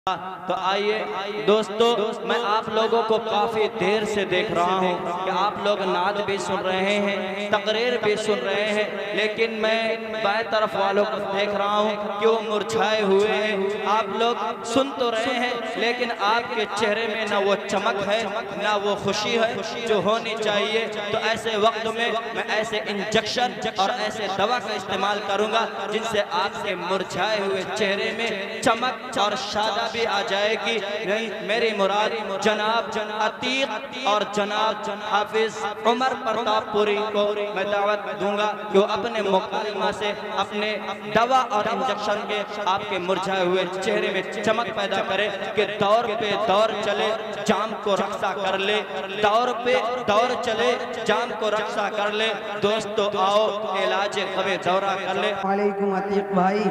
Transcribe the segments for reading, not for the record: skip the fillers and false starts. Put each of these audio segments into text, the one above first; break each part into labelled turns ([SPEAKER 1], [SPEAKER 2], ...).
[SPEAKER 1] तो आइए दोस्तों, मैं आप लोगों को काफ़ी देर से देख रहा हूँ कि आप लोग नाद भी सुन रहे हैं, तकरीर भी सुन रहे हैं, लेकिन मैं बाएं तरफ वालों को देख रहा हूँ कि वो मुरझाए हुए हैं। आप लोग सुन तो रहे हैं, लेकिन आपके चेहरे में ना वो चमक है, ना वो खुशी है जो होनी चाहिए। तो ऐसे वक्त में मैं ऐसे इंजेक्शन और ऐसे दवा का इस्तेमाल करूँगा जिनसे आपके मुरझाए हुए चेहरे में चमक और शादा भी आ जाएगी। नहीं, मेरी मुराद जनाब अतीक और जनाब हाफिज उमर प्रतापपुरी को मैं दावत दूंगा कि वो अपने मुकालमा से अपने दवा और इंजेक्शन के आपके मुरझाए हुए चेहरे में चमक पैदा करे कि दौर पे दौर चले, जाम को रक्षा कर ले, दौर पे दौर चले, जाम को रक्षा कर ले। दोस्तों आओ इलाज गमे दौरा कर ले।
[SPEAKER 2] वालेकुम अतीक भाई,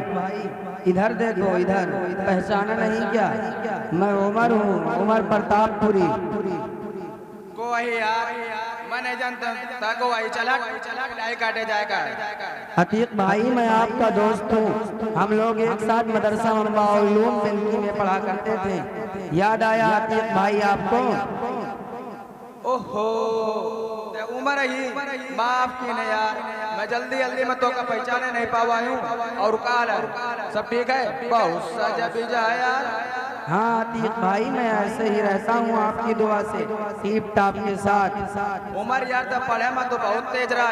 [SPEAKER 2] इधर देखो, इधर पहचाना नहीं क्या? मैं उमर हूँ, उमर प्रतापपुरी।
[SPEAKER 3] को वही यार, मैं नहीं जानता को वही चला डाई काटे जाएगा।
[SPEAKER 2] अतीक भाई, मैं आपका दोस्त हूँ, हम लोग एक साथ मदरसा मम्बाउलूम दिल्ली में पढ़ा करते थे। याद आया अतीक भाई आपको?
[SPEAKER 3] ओहो, उमर ही माफ की नहीं यार, मैं जल्दी जल्दी में तो का पहचाने नहीं पावा हूँ। और काल सब ठीक है? बहुत सजा भी जाए यार।
[SPEAKER 2] हाँ अतीक भाई, मैं ऐसे ही रहता हूँ आपकी दुआ से, टीप टाप के साथ।
[SPEAKER 3] उमर यार तो पढ़े में तो बहुत तेज रहा,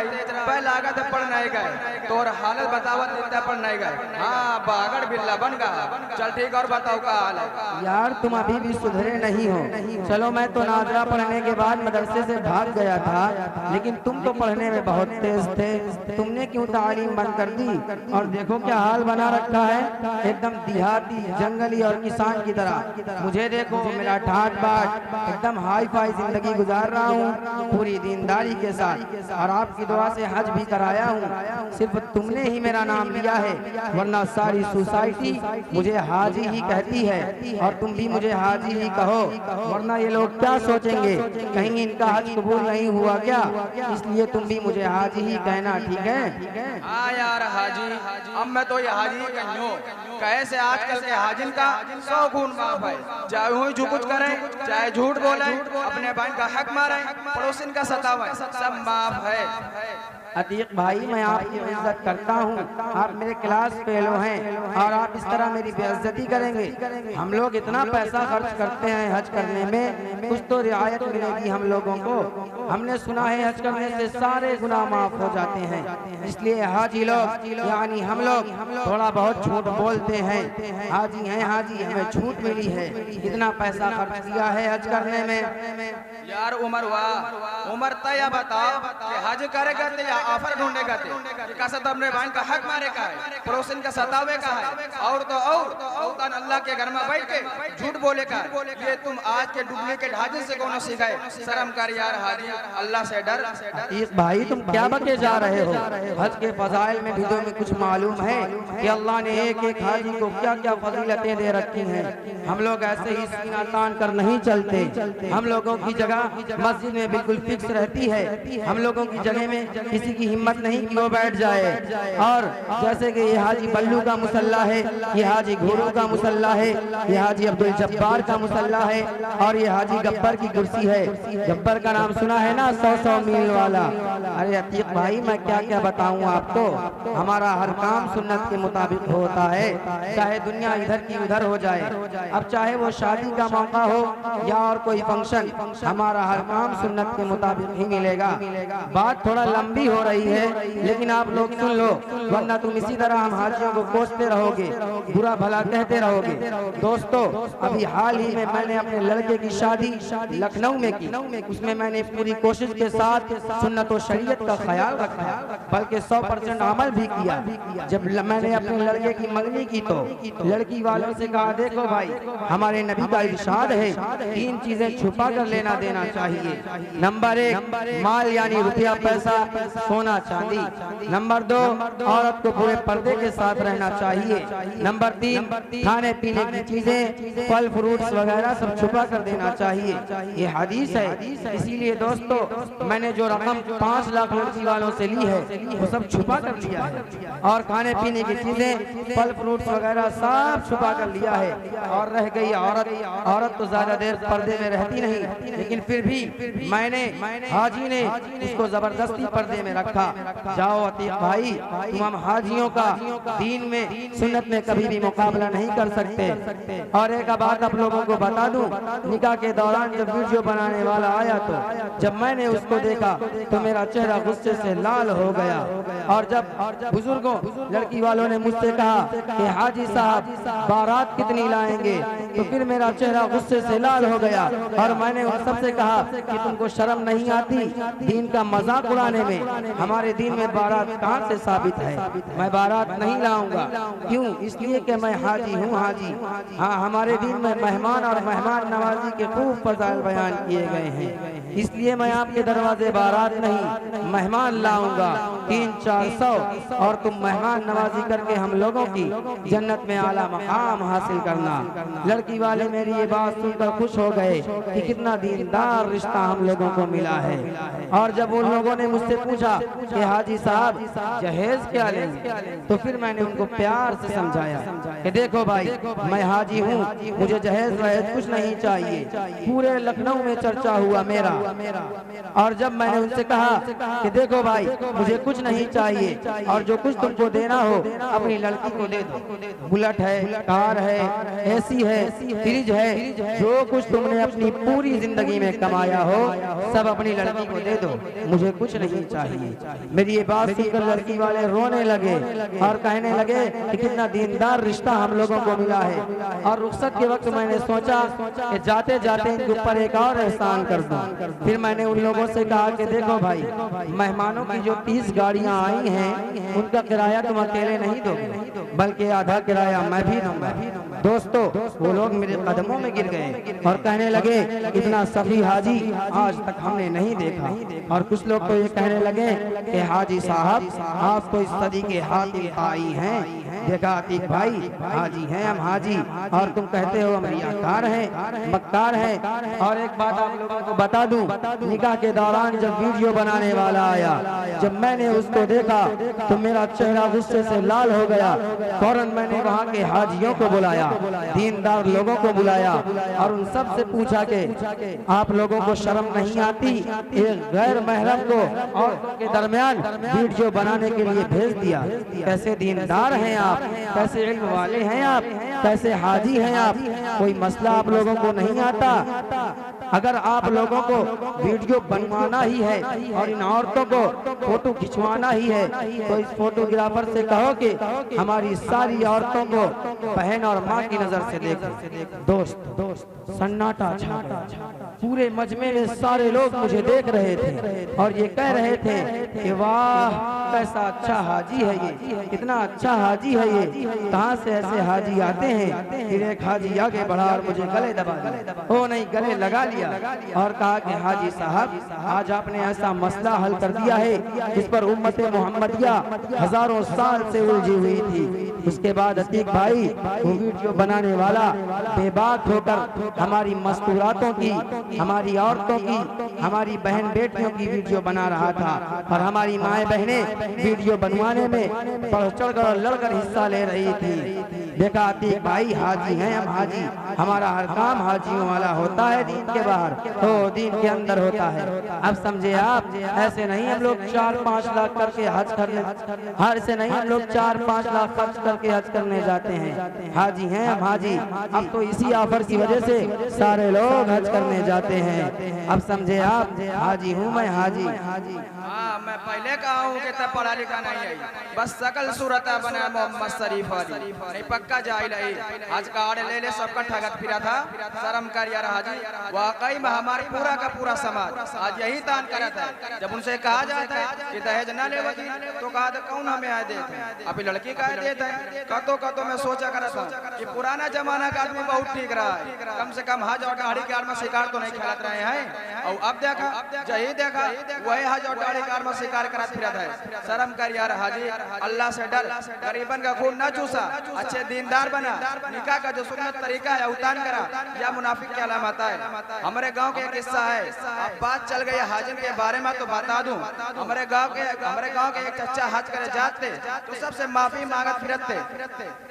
[SPEAKER 3] पहले आगा तो पढ़ नहीं गए तो और हालत बतावत इतना पढ़ नहीं गए। हाँ बागड़ बिल्ला बन गया। चल ठीक, और बताओ का हाल है?
[SPEAKER 2] यार तुम अभी भी सुधरे नहीं हो। चलो, मैं तो नाजरा पढ़ने के बाद मदरसे से भाग गया था, लेकिन तुम तो पढ़ने में बहुत तेज थे। तुमने क्यों तालीम बंद कर दी? और देखो क्या हाल बना रखा है, एकदम देहाती, जंगली और किसान की तरह। मुझे देखो, मेरा ठाट बाट एकदम हाई फाई जिंदगी गुजार रहा हूँ पूरी दीनदारी के साथ, और आपकी दुआ से हज भी कराया हूँ। सिर्फ तुमने ही मेरा नाम लिया है, वरना सारी सोसाइटी मुझे हाजी ही कहती है, और तुम भी मुझे हाजी ही कहो, वरना ये लोग क्या सोचेंगे, कहीं इनका हज कबूल नहीं हुआ क्या? इसलिए तुम भी मुझे हाजी ही कहना, ठीक है?
[SPEAKER 3] हाँ यार हाजी, अब मैं तो ये हाजी कहीं हूँ। कैसे आजकल के हाजिन का 100 गुण माफ है, चाहे वही जो कुछ करे, चाहे झूठ बोले, अपने भाई का हक मारे, पड़ोसिन का सतावे, सब माफ है।
[SPEAKER 2] अतीक भाई, मैं आपकी इज्जत करता हूँ, आप मेरे क्लास फेलो हैं, और आप इस तरह मेरी बेइज्जती करेंगे? हम लोग इतना पैसा खर्च करते हैं हज करने में, कुछ तो रियायत मिलेगी हम लोगों को। हमने सुना है हज करने से सारे गुनाह माफ हो जाते हैं, इसलिए हाजी लोग यानी हम लोग थोड़ा बहुत झूठ बोलते हैं। हाजी हैं हाजी, हमें छूट मिली है, इतना पैसा खर्च किया है हज करने में।
[SPEAKER 3] यार उमर वाह, उमर तय बताओ कि हज करेगा तो ऑफर ढूंढेगा कैसा? तो अपने भाई का हक मारे का है, पड़ोसिन का सतावे का है, और तो और अल्लाह के घर में बैठ के झूठ बोले का है। ये तुम आज के डुप्लीकेट हाजी से कौन सीखाए? शर्म कर यार हाजी, अल्लाह से डर।
[SPEAKER 2] इस भाई तुम क्या बके जा रहे हो? हज के फजाइल में भी तुम्हें कुछ मालूम है कि अल्लाह ने एक एक हाजी को क्या क्या फजीलतें दे रखी हैं? हम लोग ऐसे ही सीना तान कर नहीं चलते, हम लोगों की जगह मस्जिद में बिल्कुल फिक्स रहती है। हम लोगों की जगह में किसी की हिम्मत नहीं कि वो बैठ जाए। और जैसे कि ये हाजी बल्लू का मुसल्ला है, ये हाजी घोड़ों का मुसल्ला है, ये हाजी अब्दुल जब्बार का मुसल्ला है, और ये हाजी गब्बर की कुर्सी है। गब्बर का नाम सुना है ना, 100 मील वाला। अरे अतीक भाई, मैं क्या क्या बताऊं आपको, हमारा हर काम सुन्नत के मुताबिक होता है, चाहे दुनिया इधर की उधर हो जाए। अब चाहे वो शादी का मौका हो या और कोई फंक्शन, हमारा हर काम सुन्नत के मुताबिक ही मिलेगा। बात थोड़ा लंबी हो रही है, लेकिन आप लोग सुन लो, वरना तुम इसी तरह हम हाजियों को कोसते रहोगे, बुरा भला कहते रहोगे। दोस्तों, अभी हाल ही में मैंने अपने लड़के की शादी लखनऊ में की, उसमें मैंने पूरी कोशिश के साथ सुन्नत और शरीयत का ख्याल रखा, बल्कि 100% अमल भी किया। जब मैंने अपने लड़के की मंगनी की तो लड़की वालों से कहा, देखो भाई, हमारे नबी का इरशाद है 3 चीजें छुपा कर लेना देना चाहिए। नंबर 1 माल यानी रुपया पैसा, सोना चांदी। नंबर 2, औरत को पूरे पर्दे के साथ रहना चाहिए। नंबर 3, खाने पीने की चीजें, फल फ्रूट्स वगैरह सब छुपा कर देना चाहिए। ये हदीस है। इसीलिए दोस्तों मैंने जो रकम 5 लाख लड़की वालों से ली है वो सब छुपा कर लिया है, और खाने पीने की चीजें, फल फ्रूट्स वगैरह सब छुपा कर लिया है। और रह गई औरत तो ज्यादा देर पर्दे में रहती नहीं, लेकिन फिर भी मैंने हाजी ने उसको जबरदस्ती पर्दे में रखा। जाओ अतीक भाई, तुम हम हाजियों का दीन में सुन्नत में कभी भी मुकाबला नहीं कर सकते। और एक बात आप लोगों को बता दूं, निकाह के दौरान जब वीडियो बनाने वाला आया तो जब मैंने उसको देखा तो मेरा चेहरा गुस्से से लाल हो गया। और जब बुजुर्गों लड़की वालों ने मुझसे कहा कि हाजी साहब बारात कितनी लाएंगे, तो फिर मेरा चेहरा गुस्से से लाल हो गया। और मैंने उन सबसे कहा कि तुमको शर्म नहीं आती दीन का मजाक उड़ाने में? हमारे दीन में बारात कहाँ से साबित है? मैं बारात नहीं लाऊंगा। क्यों? इसलिए कि मैं हाजी हूँ। हाजी, हाँ, हमारे दीन में मेहमान और मेहमान नवाजी के खूब फज़ाइल बयान किए गए हैं। इसलिए मैं आपके दरवाजे बारात नहीं मेहमान लाऊंगा 300-400, और तुम मेहमान नवाजी करके हम लोगों की जन्नत में आला मकाम हासिल करना। लड़की वाले मेरी ये बात सुनकर खुश हो गए कि कितना दीनदार रिश्ता हम लोगों को मिला है। और जब उन लोगों ने मुझसे पूछा कि हाजी साहब जहेज क्या लेंगे, तो फिर मैंने उनको प्यार से समझाया कि देखो भाई, मैं हाजी हूँ, मुझे जहेज वहेज कुछ नहीं चाहिए। पूरे लखनऊ में चर्चा हुआ मेरा। और जब मैंने उनसे कहा कि देखो भाई, मुझे कुछ नहीं चाहिए, और जो कुछ तुमको देना हो अपनी लड़की को दे दो। बुलेट है, कार है, एसी है, फ्रिज है, जो कुछ तुमने अपनी पूरी जिंदगी में कमाया हो सब अपनी लड़की को दे दो, मुझे कुछ नहीं चाहिए। मेरी ये बात सुनकर लड़की वाले रोने लगे और कहने लगे कि कितना दीनदार रिश्ता हम लोगों को मिला है। और रुखसत के वक्त मैंने सोचा कि जाते जाते इनके ऊपर एक और एहसान कर दूं। फिर मैंने उन लोगों से कहा कि देखो भाई, मेहमानों की जो 30 गाड़ियां आई हैं उनका किराया तुम अकेले नहीं दोगे, बल्कि आधा किराया मैं भी दूंगा। दोस्तों, वो लोग मेरे कदमों में गिर गए और कहने लगे इतना सफी हाजी आज तक हमने नहीं देखा। और कुछ लोग तो ये कहने लगे कि हाजी साहब आप तो इस सदी के हाथी आई हैं। देखा अतीक भाई, हाजी हैं हम, हाजी, और तुम कहते हो हम रियाकार हैं, मक्कार हैं। और एक बात आप लोगों को बता दूं, निकाह के दौरान जब वीडियो बनाने वाला आया, जब मैंने उसको देखा तो मेरा चेहरा गुस्से से लाल हो गया। फौरन मैंने वहाँ के हाजियों को बुलाया, दीनदार लोगों को बुलाया और उन सब से पूछा कि आप लोगों को शर्म नहीं आती एक गैर महरम को औरतों के दरमियान वीडियो बनाने के लिए भेज दिया? कैसे दीनदार हैं आप, कैसे इल्म वाले हैं आप, कैसे हाजी हैं आप? कोई मसला आप लोगों को नहीं आता? अगर आप लोगों को वीडियो बनवाना ही है और इन औरतों को फोटो खिंचवाना ही है तो इस फोटोग्राफर से कहो कि हमारी सारी औरतों को बहन और माँ की नजर से देखो। दोस्त सन्नाटा छा गया। पूरे मजमे में सारे लोग मुझे देख रहे थे और ये कह रहे थे कि वाह कैसा अच्छा हाजी है ये, कितना अच्छा हाजी है ये, कहाँ से ऐसे हाजी आते हैं। फिर एक हाजी आगे बढ़ा और मुझे गले दबा दिया, ओ नहीं गले लगा लिया और कहा कि हाजी साहब आज आपने ऐसा मसला हल कर दिया है जिस पर उम्मत मोहम्मदिया हजारों साल से उलझी हुई थी। उसके बाद अतीक भाई वो वीडियो बनाने वाला बेबाक होकर हमारी मस्तूरातों की, हमारी औरतों की, हमारी बहन बेटियों की वीडियो बना रहा था और हमारी माए बहनें वीडियो बनवाने में बढ़ चढ़कर और लड़कर हिस्सा ले रही थी। देखा अतीक भाई, हाजी हैं हम, हाजी, हमारा हर काम हाजियों वाला होता है, दीन के बाहर तो दीन के अंदर होता है। अब समझे आप, ऐसे नहीं हम लोग 4-5 लाख करके हज करने, ऐसे नहीं हम लोग 4-5 लाख खर्च करके हज करने जाते हैं। हाजी हैं हम, हाजी। अब तो इसी ऑफर की वजह से सारे लोग हज करने जाते हैं। अब समझे आप, हाजी हूँ मैं, हाजी।
[SPEAKER 3] हाँ, मैं पहले कहा हूँ कि तब पढ़ा लिखा नहीं है, बस सकल सूरत बना मोहम्मद शरीफ वाली, नहीं पक्का जाहिल है हज कार्ड ले ले सबका ठगत फिरा था शर्म कर यार हाजी वाकई में हमारी पूरा का पूरा समाज आज यही तान करता है जब उनसे कहा जाता है कि दहेज ना ले तो कहा था कौन हमें आए देते हैं अभी लड़की का देता है कतो मैं सोचा कर था कि पुराना जमाना का आदमी बहुत ठीक रहा है कम से कम हज और दाढ़ी कार में शिकार तो नहीं खेलत रहे हैं और अब देखा जही देखा वही हज और दाढ़ी कार में शिकार करा फिरत है शर्म कर यार हाजी अल्लाह से डर गरीबन का खून ना चूसा अच्छे दीनदार बना निकाह का जो सुन्नत तरीका है उतान करा या मुनाफिक की अलामत है हमारे गांव के एक किस्सा है अब बात चल गई हाजिन के बारे में तो बता दूं हमारे गांव के एक चच्चा हज करे जाते तो सबसे माफी मांगत फिरत थे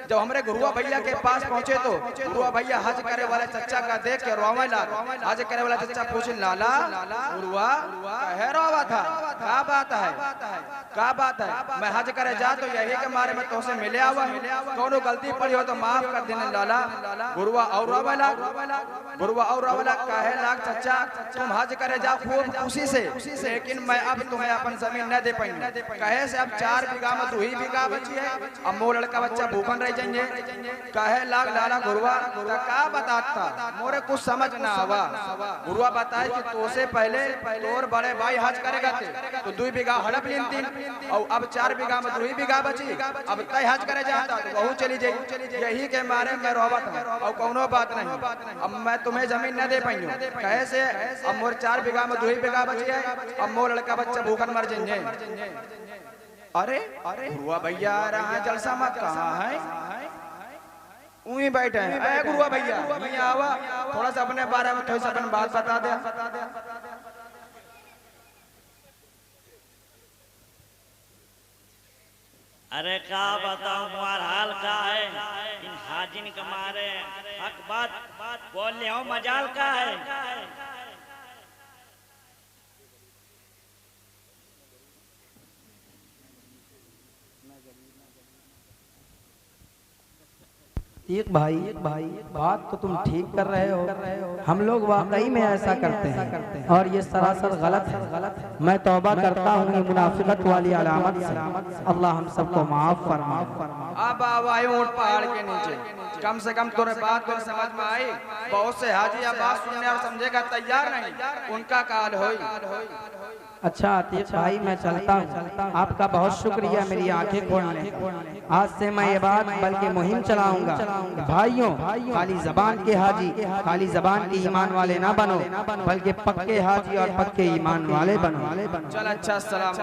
[SPEAKER 3] जब हमारे गुरुआ भैया के पास पहुंचे तो गुरुआ भैया हज करे वाले चच्चा का देख के रोवे लगा हज करे वाला चच्चा पूछे लाला गुरुआ कहे रोवा था क्या बात है मैं हज करे जा तो यही के मारे में तो से मिले हुआ कोनो गलती पड़ी हो तो माफ कर देने लाला गुरुआ और रोवेला कहे लाग चच्चा तुम हज करे जा खूब खुशी से लेकिन मैं अब तुम्हें अपन जमीन न दे पाऊंगा कहे से अब 4 बीघा में 2 ही बीघा बची है अब मोर लड़का बच्चा भूखन रह जाएंगे कहे लाग लाला गुरुआ क्या बताता मोरे कुछ समझ ना आवा गुरुआ बताए कि तो से पहले तोर बड़े भाई हज करेगा तो 2 बीघा हड़प लेती और अब 4 बीघा में 2 ही बीघा बची अब तय हज करे जाता तो बहू चली जाएगी यही के मारे मैं रोवत हूं और कोनो बात नहीं अब मैं तुम्हें जमीन न दे पाई कहे से अब मोर 4 बीघा में 2 ही बीघा बची है अब मोर लड़का बच्चा भूखन मर जाएंगे अरे गुरुआ भैया रहा जलसा मत कहाँ है वहीं बैठे हैं अरे गुरुआ भैया भैया आवा थोड़ा सा अपने बारे में थोड़ी सा अपनी बात बता दे
[SPEAKER 4] अरे क्या बताऊं तुम्हारा हाल का है इन हाजिन के मारे हक बात बोल ले हो मजाल का है
[SPEAKER 2] एक भाई बात तो तुम ठीक कर रहे हो हम लोग वाकई में ऐसा करते हैं और ये सरासर गलत है मैं तौबा करता हूँ ये मुनाफिकत वाली अलामत से अल्लाह हम सबको माफ फरमा
[SPEAKER 3] अब आए ऊंट पहाड़ के नीचे कम से कम तोरे बात तो समझ में आई बहुत से हाजी अब बात सुनने और समझेगा तैयार नहीं उनका काल होई
[SPEAKER 2] अच्छा अतीक भाई मैं चलता हूँ आपका बहुत शुक्रिया मेरी आंखें खोलने आज से मैं ये बात बल्कि मुहिम चलाऊंगा भाइयों खाली जबान के हाजी खाली जबान के ईमान वाले ना बनो बल्कि पक्के हाजी और पक्के ईमान वाले बनो
[SPEAKER 3] चल अच्छा सलाम